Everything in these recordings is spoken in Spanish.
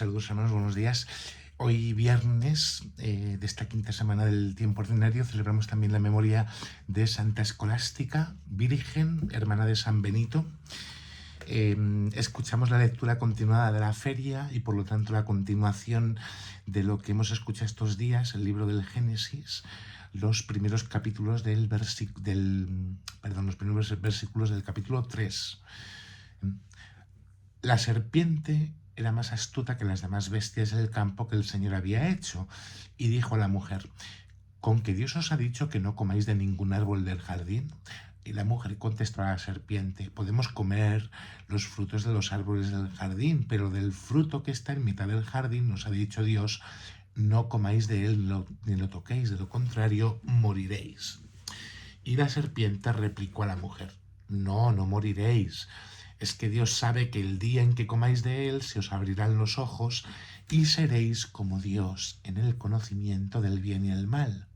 Saludos hermanos, buenos días. Hoy viernes de esta quinta semana del tiempo ordinario celebramos también la memoria de Santa Escolástica, Virgen, hermana de San Benito. Escuchamos la lectura continuada de la feria y por lo tanto la continuación de lo que hemos escuchado estos días, el libro del Génesis, los primeros capítulos los primeros versículos del capítulo 3. La serpiente era más astuta que las demás bestias del campo que el Señor había hecho, y dijo a la mujer: ¿con que Dios os ha dicho que no comáis de ningún árbol del jardín? Y la mujer contestó a la serpiente: podemos comer los frutos de los árboles del jardín, pero del fruto que está en mitad del jardín nos ha dicho Dios: no comáis de él ni lo toquéis, de lo contrario moriréis. Y la serpiente replicó a la mujer: no moriréis. Es que Dios sabe que el día en que comáis de él se os abrirán los ojos y seréis como Dios en el conocimiento del bien y el mal.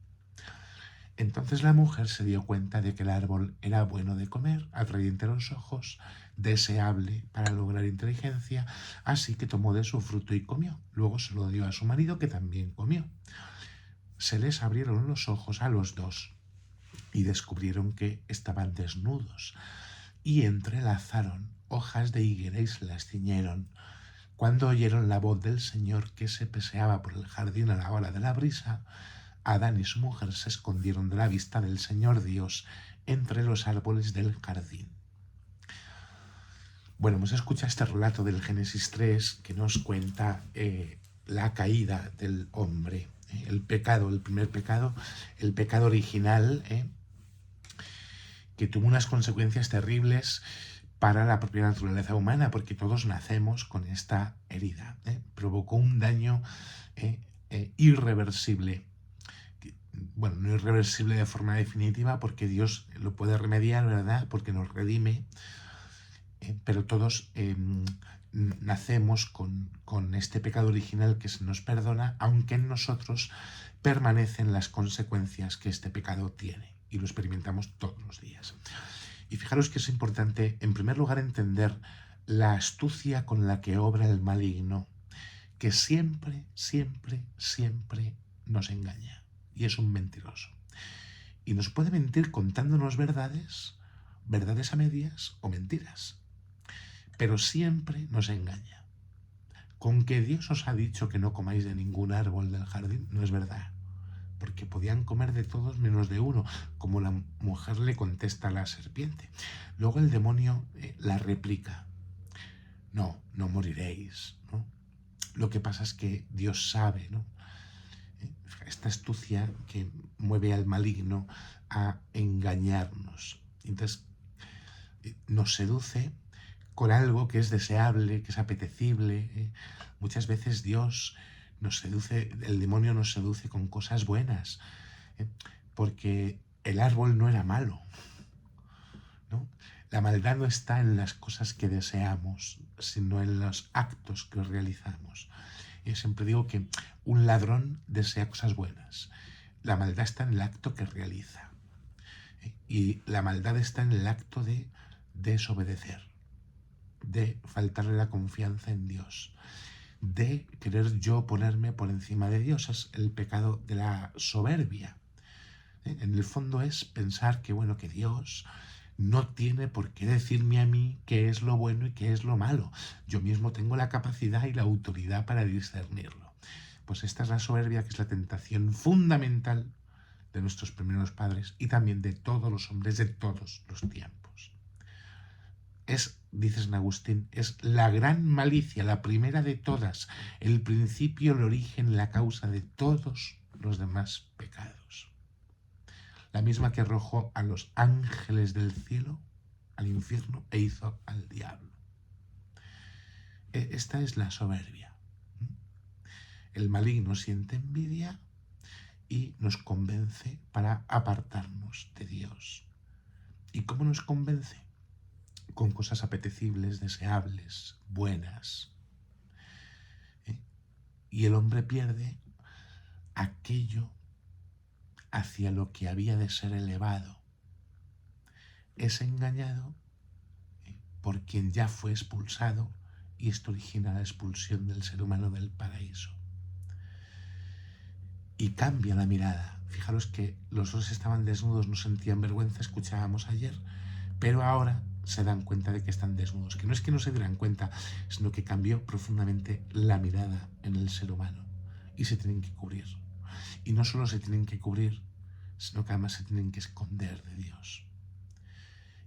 Entonces la mujer se dio cuenta de que el árbol era bueno de comer, atrayente a los ojos, deseable para lograr inteligencia, así que tomó de su fruto y comió. Luego se lo dio a su marido, que también comió. Se les abrieron los ojos a los dos y descubrieron que estaban desnudos, y entrelazaron hojas de higuera y se las ciñeron. Cuando oyeron la voz del Señor que se paseaba por el jardín a la hora de la brisa, Adán y su mujer se escondieron de la vista del Señor Dios entre los árboles del jardín. Bueno, hemos escuchado este relato del Génesis 3 que nos cuenta la caída del hombre, el pecado, el primer pecado, el pecado original, que tuvo unas consecuencias terribles para la propia naturaleza humana, porque todos nacemos con esta herida. Provocó un daño irreversible. Bueno, no irreversible de forma definitiva, porque Dios lo puede remediar, ¿verdad? Porque nos redime, pero todos nacemos con este pecado original que se nos perdona, aunque en nosotros permanecen las consecuencias que este pecado tiene, y lo experimentamos todos los días. Y fijaros que es importante, en primer lugar, entender la astucia con la que obra el maligno, que siempre, siempre, siempre nos engaña, y es un mentiroso. Y nos puede mentir contándonos verdades a medias o mentiras, pero siempre nos engaña. Con que Dios os ha dicho que no comáis de ningún árbol del jardín, no es verdad, porque podían comer de todos menos de uno, como la mujer le contesta a la serpiente. Luego el demonio la replica: no moriréis, ¿no? Lo que pasa es que Dios sabe, ¿no? Esta astucia que mueve al maligno a engañarnos. Entonces nos seduce con algo que es deseable, que es apetecible. Muchas veces Dios nos seduce, el demonio nos seduce con cosas buenas, porque el árbol no era malo, ¿no? La maldad no está en las cosas que deseamos, sino en los actos que realizamos. Yo siempre digo que un ladrón desea cosas buenas. La maldad está en el acto que realiza. Y la maldad está en el acto de desobedecer, de faltarle la confianza en Dios, de querer yo ponerme por encima de Dios. Es el pecado de la soberbia. En el fondo es pensar que, bueno, que Dios no tiene por qué decirme a mí qué es lo bueno y qué es lo malo. Yo mismo tengo la capacidad y la autoridad para discernirlo. Pues esta es la soberbia, que es la tentación fundamental de nuestros primeros padres y también de todos los hombres de todos los tiempos. Es, dice San Agustín, es la gran malicia, la primera de todas, el principio, el origen, la causa de todos los demás pecados. La misma que arrojó a los ángeles del cielo al infierno e hizo al diablo. Esta es la soberbia. El maligno siente envidia y nos convence para apartarnos de Dios. ¿Y cómo nos convence? Con cosas apetecibles, deseables, buenas. Y el hombre pierde aquello hacia lo que había de ser elevado. Es engañado por quien ya fue expulsado y esto origina la expulsión del ser humano del paraíso. Y cambia la mirada. Fijaros que los dos estaban desnudos, no sentían vergüenza, escuchábamos ayer, pero ahora se dan cuenta de que están desnudos. Que no es que no se dieran cuenta, sino que cambió profundamente la mirada en el ser humano y se tienen que cubrir. Y no solo se tienen que cubrir, sino que además se tienen que esconder de Dios.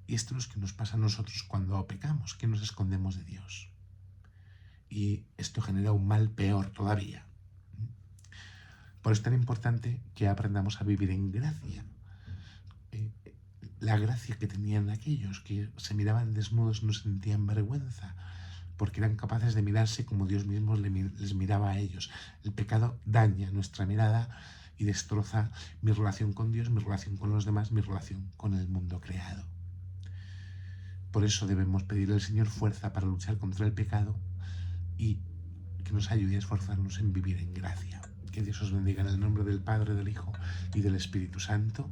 Y esto es lo que nos pasa a nosotros cuando pecamos, que nos escondemos de Dios. Y esto genera un mal peor todavía. Por eso es tan importante que aprendamos a vivir en gracia. La gracia que tenían aquellos que se miraban desnudos no sentían vergüenza, porque eran capaces de mirarse como Dios mismo les miraba a ellos. El pecado daña nuestra mirada y destroza mi relación con Dios, mi relación con los demás, mi relación con el mundo creado. Por eso debemos pedirle al Señor fuerza para luchar contra el pecado y que nos ayude a esforzarnos en vivir en gracia. Que Dios os bendiga en el nombre del Padre, del Hijo y del Espíritu Santo.